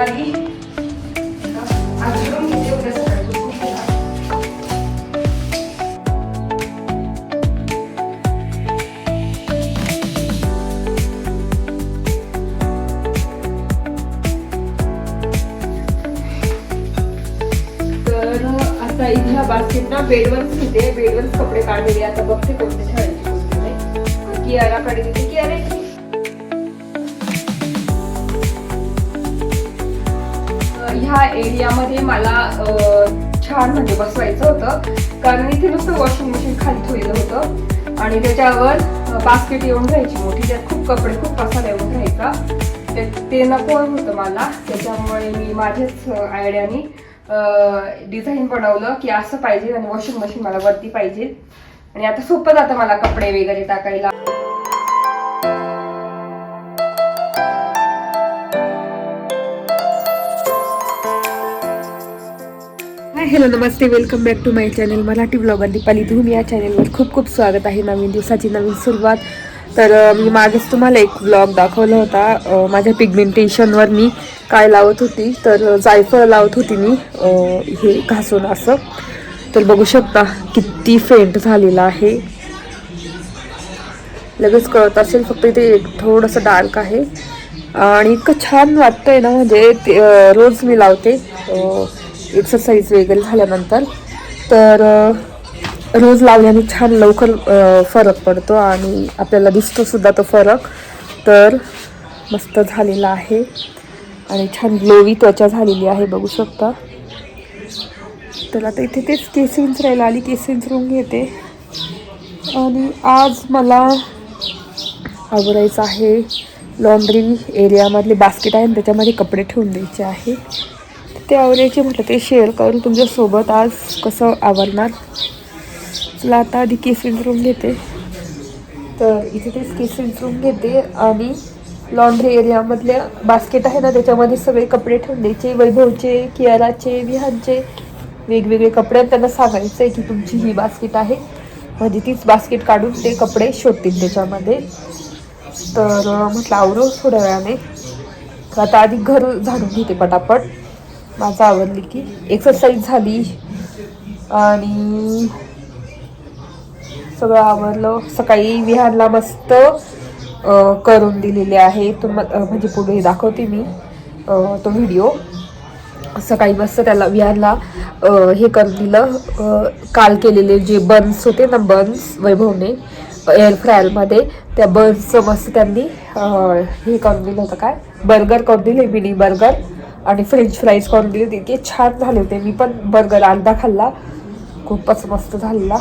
आधी आज करून घेते उद्या सकाळी पुसून घेणार. तर आता इथल्या बास्केट ना बेडवरच घेते. बेडवरच कपडे काढलेले. आता बघते कोणते ठेवायचे कोणते नाही. कियाराकडे देते. कियारा ह्या एरियामध्ये मला छान म्हणजे बसवायचं होतं, कारण इथे नुसतं वॉशिंग मशीन खाली ठेवलं होतं आणि त्याच्यावर बास्केट येऊन राहायची मोठी. त्यात खूप कपडे खूप पसारा येऊन राहायचा. ते नको होतं मला. त्याच्यामुळे मी माझ्याच आयडियाने डिझाईन बनवलं की असं पाहिजे आणि वॉशिंग मशीन मला वरती पाहिजे. आणि आता सोपं जातं मला कपडे वगैरे टाकायला. हॅलो नमस्ते, welcome back to my channel Marathi blogger Deepali. तुम्ही या चॅनलवर खूप खूप स्वागत आहे. नवीन दिवसाची नवीन सुरुवात. तर मी मागेच तुम्हाला एक ब्लॉग दाखवला होता. माझ्या पिगमेंटेशनवर मी काय लावत होती, तर जायफळ लावत होती मी हे घासून असं. तर बघू शकता किती फेंट झालेला आहे. लगेच कळत असेल, फक्त इथे थोडंसं डार्क आहे आणि इतकं छान वाटतंय ना. म्हणजे रोज मी लावते एक्सरसाइज वगैरे झाल्यानंतर. तर रोज लावल्याने छान लवकर फरक पडतो आणि आपल्याला दिसतो सुद्धा तो फरक. तर मस्त झालेला आहे आणि छान ग्लोवी त्वचा झालेली आहे, बघू शकता. तर आता इथे तेच केस विंचरायला आली. केस विंचरून घेते आणि आज मला आवरायचं आहे. लॉन्ड्री एरियामधले बास्केट आहे आणि त्याच्यामध्ये कपडे ठेवून द्यायचे आहे. ते आवरायचे म्हटलं ते शेअर करून तुमच्यासोबत आज कसं आवरणार. चला आता आधी केस विंचरून घेते. तर इथे तेच केस विंचरून घेते आणि लॉन्ड्री एरियामधल्या बास्केट आहे ना, त्याच्यामध्ये सगळे कपडे ठेवून द्यायचे. वैभवचे, कियाराचे, विहानचे वेगवेगळे कपडे. त्यांना सांगायचं आहे की तुमची ही बास्केट आहे, म्हणजे तीच बास्केट काढून ते कपडे शोधतील त्याच्यामध्ये. तर म्हटलं आवरू थोड्या वेळाने. आता आधी घर झाडून घेते पटापट. माझं आवडली की एक्सरसाइज झाली आणि सगळं आवरलं. सकाळी विहारला मस्त करून दिलेले आहे. म्हणजे पुढे दाखवते मी तो व्हिडिओ. सकाळी मस्त त्याला विहारला हे करून दिलं. काल केलेले जे बन्स होते ना, बन्स वैभवने एअर फ्रायरमध्ये, त्या बन्सचं मस्त त्यांनी हे करून दिलं होतं. काय बर्गर करून दिले, मिनी बर्गर आणि फ्रेंच फ्राईज करून दिले. तितके छान झाले होते. मी पण बर्गर अर्धा खाल्ला, खूपच मस्त झालेला.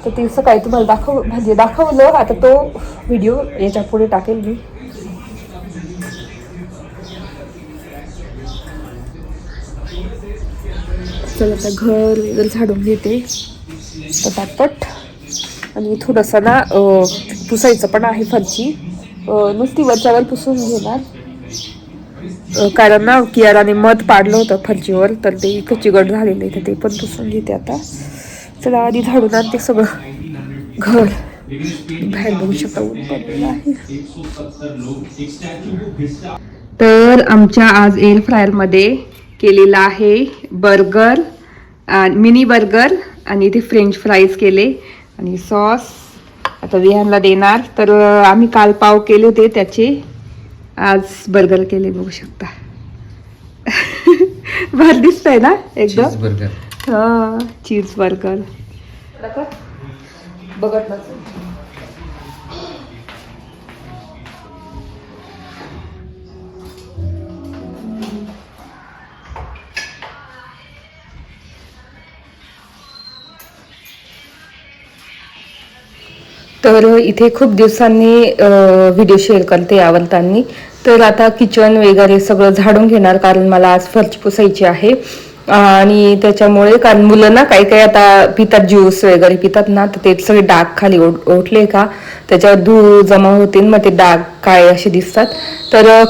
तर ते सकाळी तुम्हाला दाखवलं. आता तो व्हिडिओ याच्या पुढे टाकेल मी. चला आता घर वगैरे झाडून घेते पटापट. आणि थोडंसं ना पुसायचं पण आहे फरची. नुसती वरच्यावर पुसून घेणार, कारण ना कियाराने मध पाडलं होतं फरचीवर, तर ते इतकं चिकट झालेलं आहे. ते पण पुसून घेते आता. चला आधी झाडून आणते सगळं घर. बाहेर बघू शकता ऊन पडलेलं आहे. तर आमच्या आज एअर फ्रायरमध्ये केलेला आहे बर्गर, मिनी बर्गर आणि इथे फ्रेंच फ्राईज केले आणि सॉस आता विहानला देणार. तर आम्ही काल पाव केले होते त्याचे, आज बर्गर केले, बघू शकता. भारी दिसतंय ना एकदम. बर्गर, हा चीज बर्गर बघत नसेल. तर इथे खूप दिवसांनी व्हिडिओ शेअर करते आवडताना. तर आता किचन वगैरे सगळं झाडून घेणार, कारण मला आज फरची पुसायची आहे. आणि त्याच्यामुळे कारण मुलं ना काही काही आता पितात, ज्यूस वगैरे पितात ना, तर ते सगळे डाग खाली ओढले का त्याच्यावर धूळ जमा होते, मग ते डाग काय असे दिसतात. तर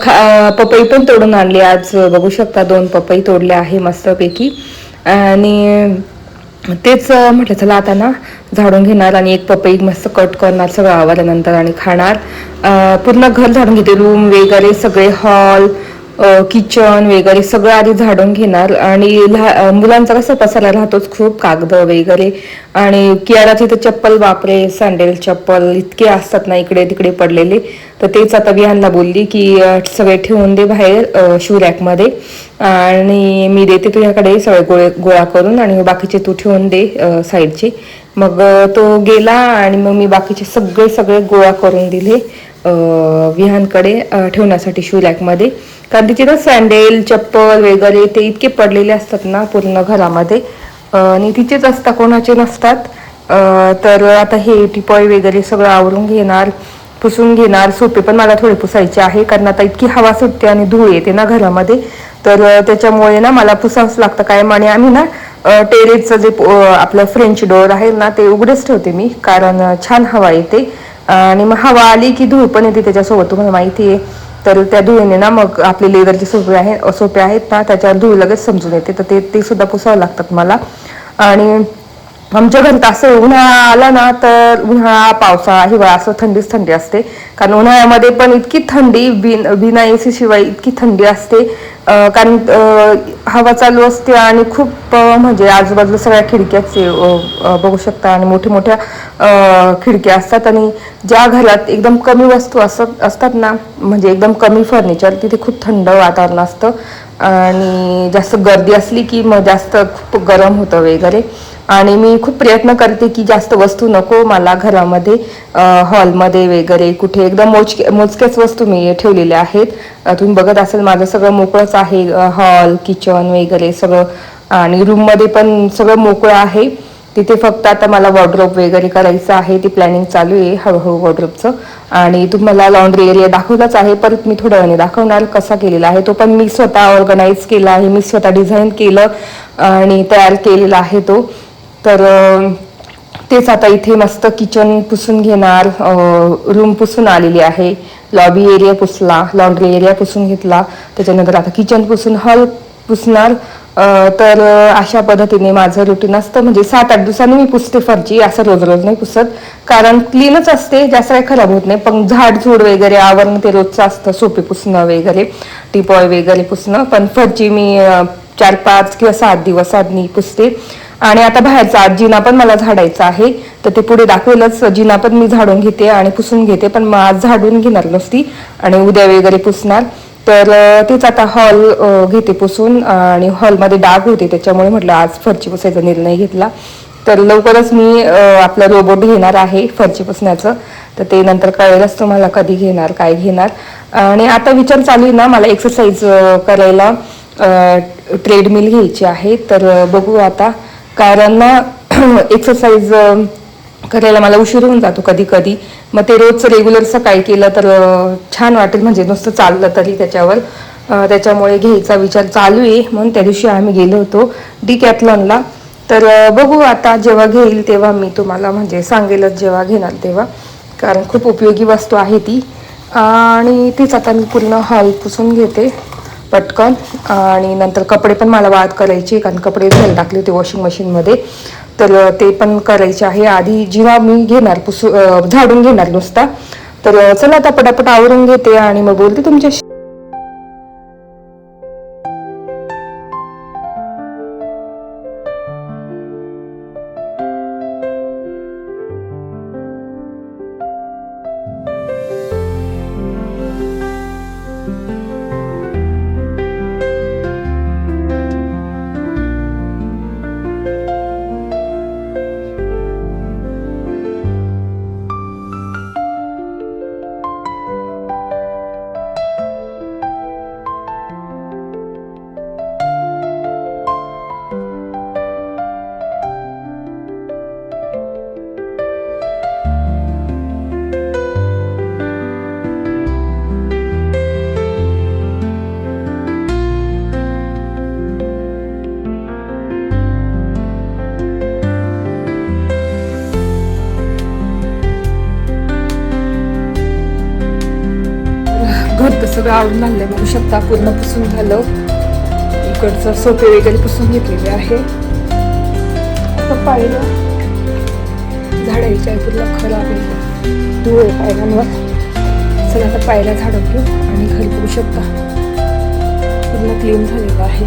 पपई पण तोडून आणली आज, बघू शकता 2 पपई तोडले आहे मस्तपैकी. आणि तेच म्हटलं चला आता ना झाडून घेणार आणि एक पपई मस्त कट करणार सगळं आवरल्यानंतर आणि खाणार. पूर्ण घर झाडून घेते, रूम वगैरे सगळे, हॉल किचन वगैरे सगळं आधी झाडून घेणार. आणि मुलांचा कसं पसारा राहतोच खूप, कागद वगैरे. आणि कियाराची तर चप्पल, बापरे, सँडल चप्पल इतके असतात ना इकडे तिकडे पडलेले. तर तेच आता विहानला बोलली की सगळे ठेवून दे बाहेर शू रॅकमध्ये, आणि मी देते तुझ्याकडे सगळे गोळा करून, आणि बाकीचे तू ठेवून दे साईडचे. मग तो गेला आणि मग मी बाकीचे सगळे गोळा करून दिले विहानकडे ठेवण्यासाठी शू रॅकमध्ये. कारण तिचे ना सँडेल चप्पल वगैरे ते इतके पडलेले असतात ना पूर्ण घरामध्ये, आणि तिचेच असतात, कोणाचे नसतात. तर आता हे टिपॉय वगैरे सगळं आवरून घेणार, पुसून घेणार. सोपे पण मला थोडे पुसायचे आहे, कारण आता इतकी हवा सुटते आणि धूळ येते ना घरामध्ये, तर त्याच्यामुळे ना मला पुसावंच लागतं कायम. आणि आम्ही ना टेरेसचं जे आपलं फ्रेंच डोअर आहे ना ते उघडेच ठेवते मी, कारण छान हवा येते. आणि मग हवा आली की धूळ पण येते त्याच्यासोबत, तुम्हाला माहिती आहे. तर त्या धुळीने ना मग आपले लेदरचे सोपे आहेत ना त्याच्यावर धूळ लगेच समजून येते, तर ते सुद्धा पुसावं लागतात मला. आणि आमच्या घरात असं उन्हाळा आला ना तर उन्हाळा, पावसाळा, हिवाळा असं थंडीच थंडी असते. कारण उन्हाळ्यामध्ये पण इतकी थंडी, बिना AC शिवाय इतकी थंडी असते, कारण हवा चालू असते आणि खूप म्हणजे आजूबाजूला सगळ्या खिडक्याच बघू शकता, आणि मोठ्या खिडक्या असतात. आणि ज्या घरात एकदम कमी वस्तू असतात ना, म्हणजे एकदम कमी फर्निचर, तिथे खूप थंड वातावरण असतं. आणि जास्त गर्दी असली की मग जास्त खूप गरम होतं वगैरे. आणि मी खूप प्रयत्न करते की जास्त वस्तू नको मला घरामध्ये, हॉलमध्ये वगैरे कुठे, एकदम मोजक्याच वस्तू मी ठेवलेल्या आहेत. तुम्ही बघत असेल माझं सगळं मोकळंच आहे, हॉल, किचन वगैरे सगळं. आणि रूममध्ये पण सगळं मोकळं आहे. तिथे फक्त आता मला वॉर्डरोब वगैरे करायचं आहे, ती प्लॅनिंग चालू आहे हळूहळू वॉर्डरोबचं. आणि तुम्हाला लॉन्ड्री एरिया दाखवलाच आहे, परत मी थोड्या वेळाने दाखवणार कसा केलेला आहे तो. पण मी स्वतः ऑर्गनाईज केला आहे, मी स्वतः डिझाईन केलं आणि तयार केलेला आहे तो. तर तेच आता इथे मस्त किचन पुसून घेणार, रूम पुसून आलेली आहे, लॉबी एरिया पुसला, लॉन्ड्री एरिया पुसून घेतला, त्याच्यानंतर आता किचन पुसून हॉल पुसणार. तर अशा पद्धतीने माझं रुटीन असतं. म्हणजे 7-8 दिवसांनी मी पुसते फरची, असं रोज नाही पुसत, कारण क्लीनच असते, जास्त काही खराब होत नाही. पण झाडझूड वगैरे आवरण ते रोजचं असतं, सोपे पुसणं वगैरे, टिपॉय वगैरे पुसणं. पण फरची मी 4-5 किंवा 7 दिवस आधी पुसते. आणि आता बाहेरचा आज जिना पण मला झाडायचा आहे, तर ते पुढे दाखवेलच. जिना पण मी झाडून घेते आणि पुसून घेते, पण मग आज झाडून घेणार नसती आणि उद्या वगैरे पुसणार. तर तेच आता हॉल घेते पुसून, आणि हॉलमध्ये डाग होते त्याच्यामुळे म्हटलं आज फरची पुसायचा निर्णय घेतला. तर लवकरच मी आपलं रोबोट घेणार आहे फरची पुसण्याचं, तर ते नंतर कळेलच तुम्हाला कधी घेणार, काय घेणार. आणि आता विचार चालू आहे ना मला एक्सरसाइज करायला ट्रेडमिल घ्यायची आहे, तर बघू आता. कारण ना एक्सरसाइज करायला मला उशीर होऊन जातो कधी कधी, मग ते रोजचं रेग्युलर सकाळी केलं तर छान वाटेल, म्हणजे नुसतं चाललं तरी त्याच्यावर. त्याच्यामुळे घ्यायचा विचार चालू आहे. म्हणून त्या दिवशी आम्ही गेलो होतो डिकॅथलॉनला. तर बघू आता, जेव्हा घेईल तेव्हा मी तुम्हाला म्हणजे सांगेलच जेव्हा घेणार तेव्हा, कारण खूप उपयोगी वस्तू आहे ती. आणि तीच आता मी पूर्ण हॉल पुसून घेते पटकन. आणि नंतर कपडे पण मला वाळत करायचे, कारण कपडे धुवायला टाकले होते वॉशिंग मशीनमध्ये, तर ते पण करायचे आहे. आधी जेव्हा मी घेणार झाडून घेणार नुसता. तर चला आता पटापट आवरून घेते आणि मग बोलते तुमच्याशी. घर तर सगळं आवडून आणलंय, बघू शकता पूर्ण पुसून झालं. इकडचं सोफे वगैरे पुसून घेतलेले आहे. आता पाहिलं झाडायच्या पूर्ण खराब आहे, धूळ आहे पायऱ्यांवर. चला आता पायऱ्या झाडून घेऊ आणि घर बघू शकता पूर्ण क्लीन झालेलं आहे.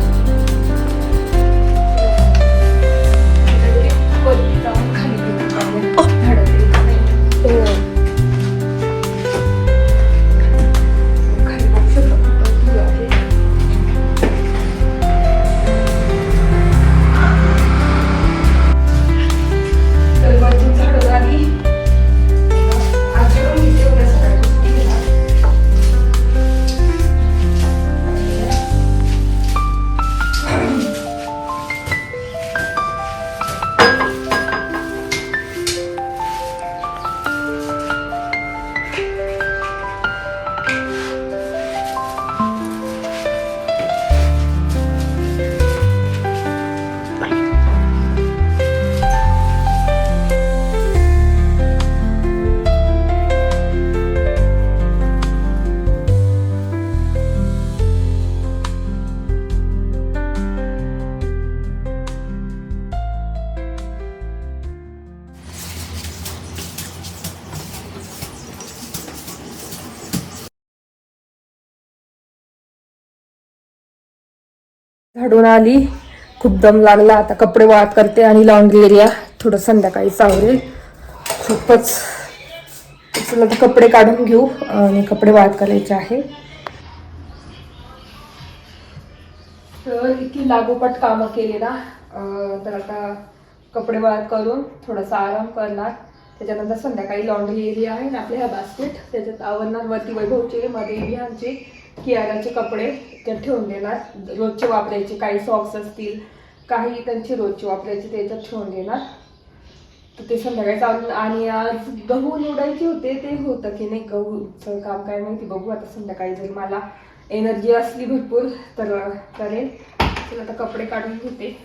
झाडून आली, खूप दम लागला. आता कपडे वाळत करते आणि लॉन्ड्री एरिया थोडं संध्याकाळी आवरेल. खूपच चला तर कपडे काढून घेऊ आणि कपडे वाळत करायचे आहे. तर इतकी लागोपाठ कामं केली ना, तर आता कपडे वाळत करून थोडासा आराम करणार. त्याच्यानंतर संध्याकाळी लॉन्ड्री एरिया आहे ना आपल्या ह्या बास्केट, त्याच्यात आवरणार. वरती वैभवचे, मध्ये विहानचे, कियाराचे कपडे त्यात ठेवून देणार. रोजचे वापरायचे काही सॉक्स असतील, काही त्यांचे रोजचे वापरायचे त्याच्यात ठेवून देणार. तर ते संध्याकाळी चालून. आणि आज गहू निवडायचे होते, ते होतं की नाही गहूचं काम काय माहिती, बघू आता संध्याकाळी. जर मला एनर्जी असली भरपूर तर करेल. तर आता कपडे काढून घेते.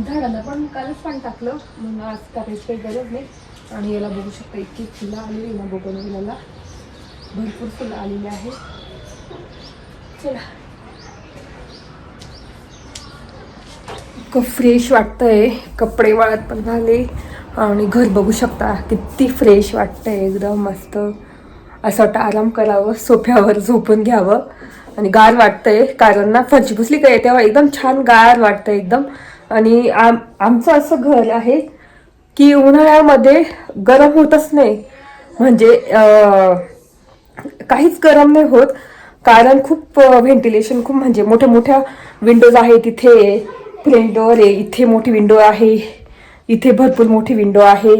झाडाला पण कालच पाणी टाकलं म्हणून आज टाकायची काही गरज नाही. आणि याला बघू शकता इतकी फुलं आलेली ना, बोगनविल्याला भरपूर फुलं आलेली आहे. चला, इतकं फ्रेश वाटतंय. कपडे वाळत पण झाले आणि घर बघू शकता किती फ्रेश वाटतंय, एकदम मस्त. असं वाटतं आराम करावं, सोफ्यावर झोपून घ्यावं. आणि गार वाटतंय कारण ना फरची पुसली काय तेव्हा एकदम छान गार वाटतं एकदम. आणि आमचं असं घर आहे की उन्हाळ्यामध्ये गरम होतच नाही, म्हणजे काहीच गरम नाही होत. कारण खूप व्हेंटिलेशन, खूप म्हणजे मोठ्या मोठ्या विंडोज आहे. तिथे फ्रंट डोअर आहे, इथे मोठी विंडो आहे, इथे भरपूर मोठी विंडो आहे.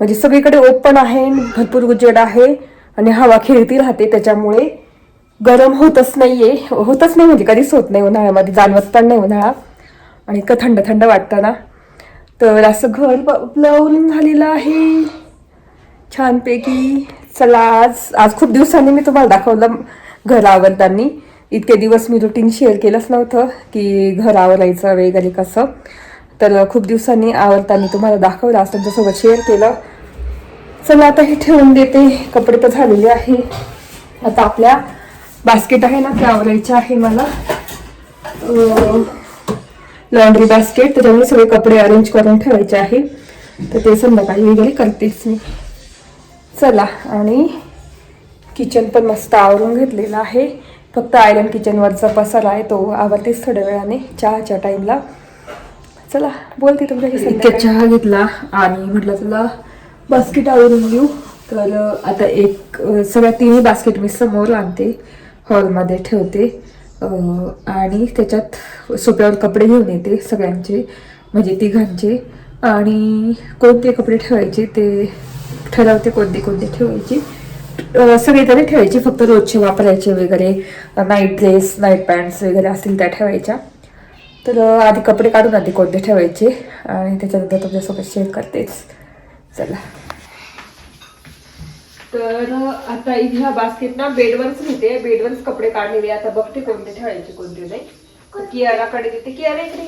म्हणजे सगळीकडे ओपन आहे, भरपूर उजेड आहे आणि हवा खेळती राहते. त्याच्यामुळे गरम होतच नाहीये, होतच नाही म्हणजे कधीच होत नाही उन्हाळ्यामध्ये, जाणवत पण नाही उन्हाळा. आणि इतकं थंड थंड वाटतं ना. तर असं घर लावून झालेलं आहे छानपैकी. चला आज आज खूप दिवसांनी मी तुम्हाला दाखवलं घर आवरताना. इतके दिवस मी रुटीन शेअर केलंच नव्हतं की घर आवरायचं वगैरे कसं. तर खूप दिवसांनी आवरताना तुम्हाला दाखवलं, आज तुमच्यासोबत शेअर केलं. चला आता हे ठेवून देते. कपडे तर झालेले आहे. आता आपल्या बास्केट आहे ना ते आवरायचे आहे मला, लॉन्ड्री बास्केट. त्याच्यामुळे सगळे कपडे अरेंज करून ठेवायचे आहे. तर ते संध्याकाळी वगैरे करतेच मी. चला, आणि किचन पण मस्त आवरून घेतलेलं आहे. फक्त आयलंड किचनवरचा पसारा आहे तो आवरतेच थोड्या वेळाने चहाच्या टाईमला. चला बोलते तुमच्याशी. इतक्या चहा घेतला आणि म्हटलं तुला बास्केट आवरून घेऊ. तर आता एक सगळ्या तिन्ही बास्केट मी समोर आणते, हॉलमध्ये ठेवते आणि त्याच्यात सोप्यावर कपडे घेऊन येते सगळ्यांचे, म्हणजे तिघांचे. आणि कोणते कपडे ठेवायचे ते ठरवते, कोणते कोणते ठेवायचे. सगळे तरी ठेवायचे, फक्त रोजचे वापरायचे वगैरे नाईट ड्रेस, नाईट पॅन्ट्स वगैरे असतील त्या ठेवायच्या. तर आधी कपडे काढून आधी कोणते ठेवायचे आणि त्याच्यानंतर तुमच्यासोबत शेअर करतेच. चला, तर आता ह्या बास्केट ना बेडवरच घेते, बेडवरच कपडे काढलेले. आता बघते कोणते ठेवायचे कोणते नाही. कियाराकडे देते. कियारा इकडे,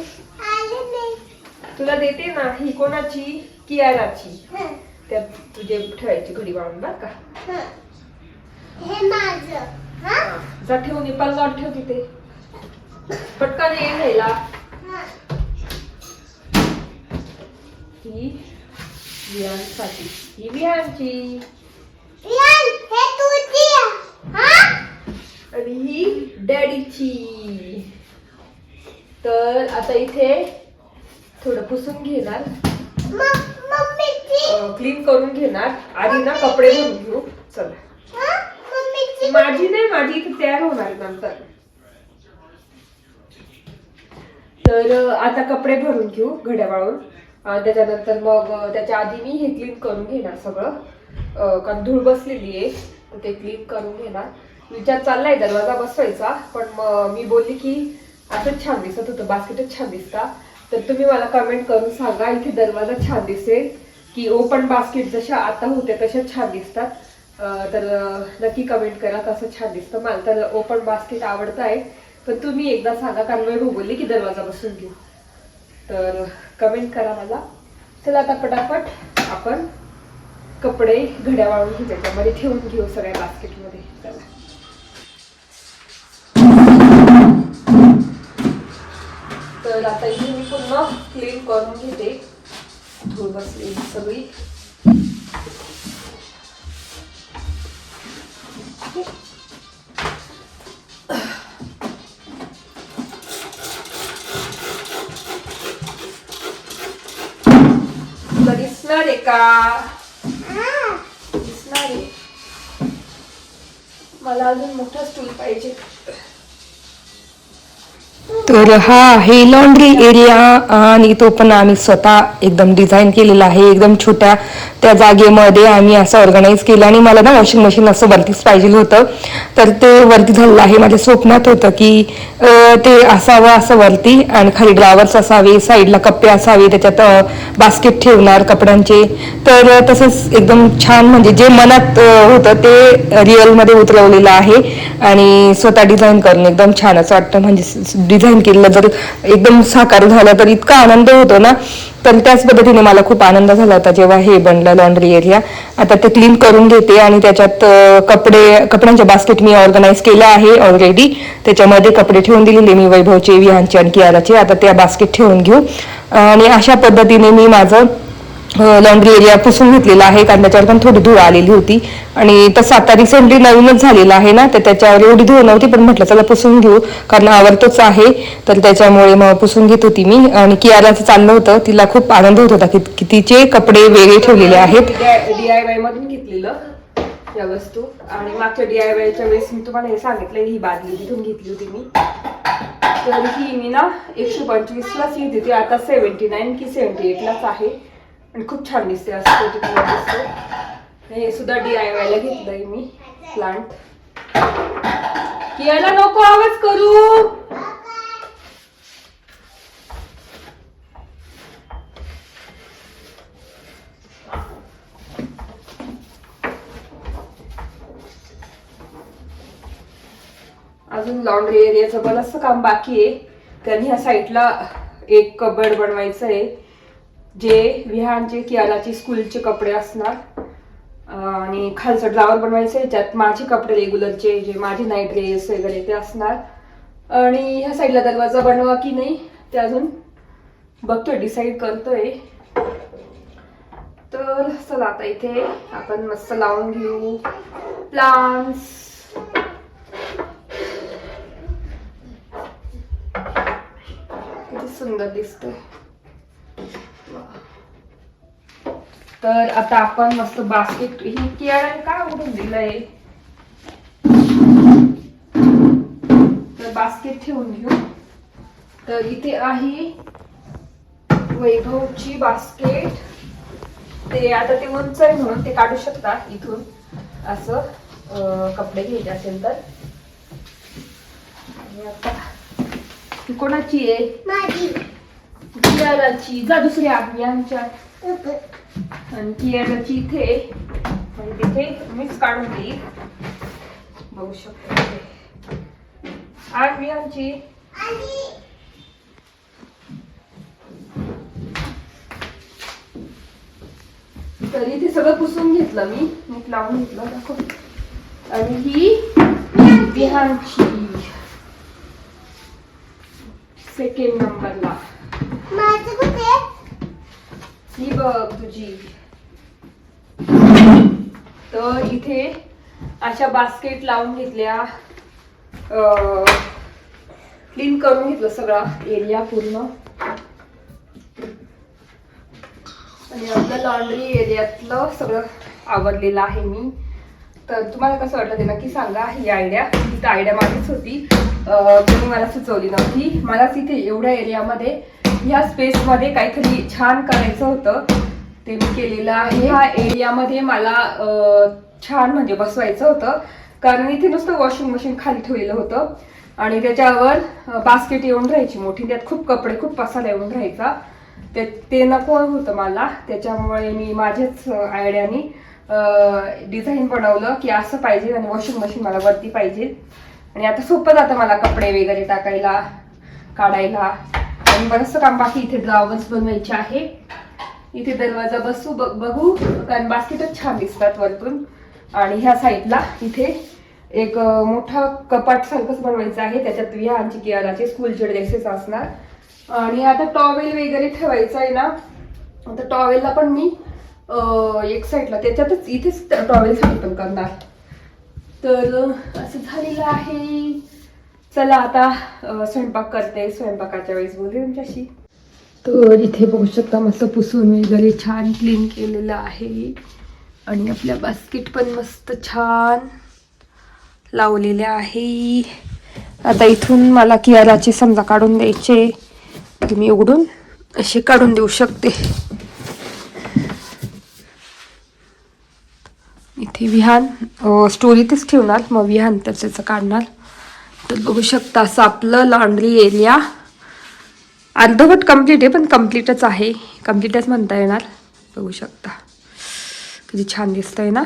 तुला देते ना. ही कोणाची? कियाराची. त्यात तुझे ठेवायची घडी वाळून बर का. जा ठेवून ये, पलंगावर ठेव तिथे. पटकन ये घ्यायला. ही विहानसाठी, ही विहानची आणि ही डॅडीची. तर आता इथे थोडं पुसून घेणार, क्लीन करून घेणार. आधी ना कपडे धुवून घेऊ. चला, माझी नाही, माझी इथे तयार होणार नंतर. तर आता कपडे भरून घेऊ घड्या वाळून. त्याच्यानंतर मग त्याच्या आधी मी हे क्लीन करून घेणार सगळं, कारण धूळ बसलेली आहे. तर ते क्लीन करून घेणार. विचार चाललाय दरवाजा बसवायचा, पण मी बोलली की असंच छान दिसत होतं, बास्केटच छान दिसता. तर तुम्ही मला कमेंट करून सांगा इथे दरवाजा छान दिसेल की ओपन बास्केट जशा आता होत्या तशा छान दिसतात. तर नक्की कमेंट करा कसं छान दिसतं. मला तर ओपन बास्केट आवडतं आहे, पण तुम्ही एकदा सांगा, कारण मी बोलली की दरवाजा बसून घेऊ. तर कमेंट करा मला. चला आता पटापट आपण कपडे घड्या वाळून घेऊ, त्याच्यामध्ये ठेवून घेऊ सगळ्या बास्केटमध्ये. चला, तर आता इथे मी पुन्हा क्लीन करून घेते, धूळ बसलेली सगळी. तुला दिसणार आहे का? दिसणार आहे. मला अजून मोठा स्टूल पाहिजे. तर हा आहे लॉन्ड्री एरिया आणि तो पण आम्ही स्वतः एकदम डिझाईन केलेला आहे. एकदम छोट्या त्या जागेमध्ये आम्ही असं ऑर्गनाईज केलं. आणि मला ना वॉशिंग मशीन असं वरतीच पाहिजे होतं, तर ते वरती झालेलं आहे. माझ्या स्वप्नात होतं की ते असावं असं वरती, आणि खाली ड्रावर्स असावे, साईडला कप्पे असावे, त्याच्यात बास्केट ठेवणार कपड्यांचे. तर तसंच एकदम छान, म्हणजे जे मनात होतं ते रिअलमध्ये उतरवलेलं आहे आणि स्वतः डिझाईन करून एकदम छान असं वाटतं. म्हणजे डिझाईन केलेलं जर एकदम साकार झालं तर इतका आनंद होतो ना. तर त्याच पद्धतीने मला खूप आनंद झाला होता जेव्हा हे बनलं लॉन्ड्री एरिया. आता ते क्लीन करून घेते आणि त्याच्यात कपड्यांच्या बास्केट मी ऑर्गनाईज केल्या आहे ऑलरेडी. त्याच्यामध्ये कपडे ठेवून दिलेले मी, वैभवचे, विहानचे आणि कियाराचे. आता त्या बास्केट ठेवून घेऊ आणि अशा पद्धतीने मी माझं लॉन्ड्री एरिया पुसून घेतलेला आहे, कारण त्याच्यावर पण थोडी धूळ आलेली होती. आणि तसं आता रिसेंटली नवीनच झालेला आहे ना, तर त्याच्यावर एवढी धूळ नव्हती, पण म्हटलं चला पुसून घेऊ, कारण आवडतोच आहे. तर त्याच्यामुळे मग पुसून घेत होती मी. आणि कियाराचं चाललं होतं, तिला खूप आनंद होत होता की तिचे कपडे वेगळे ठेवलेले आहेत. DIY मधून घेतलेलं या वस्तू. आणि मागच्या DIYच्या वेळेस मी तुम्हाला हे सांगितलं, ही बादली तिथून घेतली होती मी. तर ही मी ना 125लाच घेत होती, आता 79 की 78लाच आहे. आणि खूप छान दिसते, असं दिसते. हे सुद्धा DIYला घेतलंय मी प्लांट. याला नको आवाज करू. अजून लॉन्ड्री एरियाचं बरंचसं काम बाकी आहे. कारण ह्या साईडला एक कबड बनवायचं आहे, जे विहानचे कियाराचे स्कूलचे कपडे असणार. आणि खालचं ड्रॉवर बनवायचं आहे, ज्यात माझे कपडे रेग्युलरचे, जे माझे नाईट ड्रेस वगैरे ते असणार. आणि ह्या साईडला दरवाजा बनवा की नाही ते अजून बघतोय, डिसाईड करतोय. तर चला आता इथे आपण मस्त लावून घेऊ प्लांट्स. किती सुंदर दिसतंय. तर आता आपण मस्त बास्केट, ही कियाराने काय उघडून दिलंय, तर बास्केट ठेवून घेऊ. तर इथे आहे वैभवची बास्केट. ते आता ते उंच आहे म्हणून ते काढू शकता इथून, असं कपडे घ्यायचे असेल तर. आणि आता ही कोणाची आहे? माझी, कियाराची. जा दुसऱ्या आमच्या. आणि कियाराची इथे, म्हणजे तिथे मीच काढून देईल, बघू शकतो. आमची तर इथे सगळं पुसून घेतलं मी, नीट लावून घेतलं दाखव. आणि ही विहानची सेकंड नंबरला. ही बघ तुझी. तर इथे अशा बास्केट लावून घेतल्या, क्लीन करून घेतलं सगळा एरिया पूर्ण. आणि आपल्या लॉन्ड्री एरियातलं सगळं आवरलेलं आहे मी. तर तुम्हाला कसं वाटलं ते नक्की सांगा. ही आयडिया, ही तर आयडिया माझीच होती, कोणी मला सुचवली नव्हती. मलाच इथे एवढ्या एरियामध्ये, ह्या स्पेसमध्ये काहीतरी छान करायचं होतं, ते मी केलेलं आहे. ह्या एरियामध्ये मला छान म्हणजे बसवायचं होतं, कारण इथे नुसतं वॉशिंग मशीन खाली ठेवलेलं होतं आणि त्याच्यावर बास्केट येऊन राहायची मोठी, त्यात खूप कपडे, खूप पसारा येऊन राहायचा. ते नको होतं मला. त्याच्यामुळे मी माझ्याच आयडियानी डिझाईन बनवलं की असं पाहिजे, आणि वॉशिंग मशीन मला वरती पाहिजे. आणि आता सोपं जातं मला कपडे वगैरे टाकायला, काढायला. आणि बरंचसं काम बाकी. इथे ड्रॉवर्स बनवायचे आहे, इथे दरवाजा बघू, कारण बास्केटच छान दिसतात वरतून. आणि ह्या साईडला इथे एक मोठा कपाट सारखंच बनवायचं आहे, त्याच्यात विहानची कियाराचे स्कूलचे ड्रेसेस असणार. आणि आता टॉवेल वगैरे ठेवायचं आहे ना, आता टॉवेलला पण मी एक साईडला त्याच्यातच इथेच टॉवेल साठी पण करणार. तर असं झालेलं आहे. चला आता स्वयंपाक करते, स्वयंपाकाच्या वेळेस बोलते तुमच्याशी. तर इथे बघू शकता मस्त पुसून वगैरे छान क्लीन केलेलं आहे. आणि आपल्या बास्केट पण मस्त छान लावलेल्या आहे. आता इथून मला कियाराचे समजा काढून द्यायचे, तुम्ही उघडून असे काढून देऊ शकते. इथे विहान स्टोरीतच ठेवणार, मग विहान त्याचं काढणार. तर बघू शकता असं आपलं लॉन्ड्री एरिया अर्धवट कम्प्लीट आहे, पण कम्प्लीटच आहे, कम्प्लीटच म्हणता येणार. बघू शकता किती छान दिसतंय ना.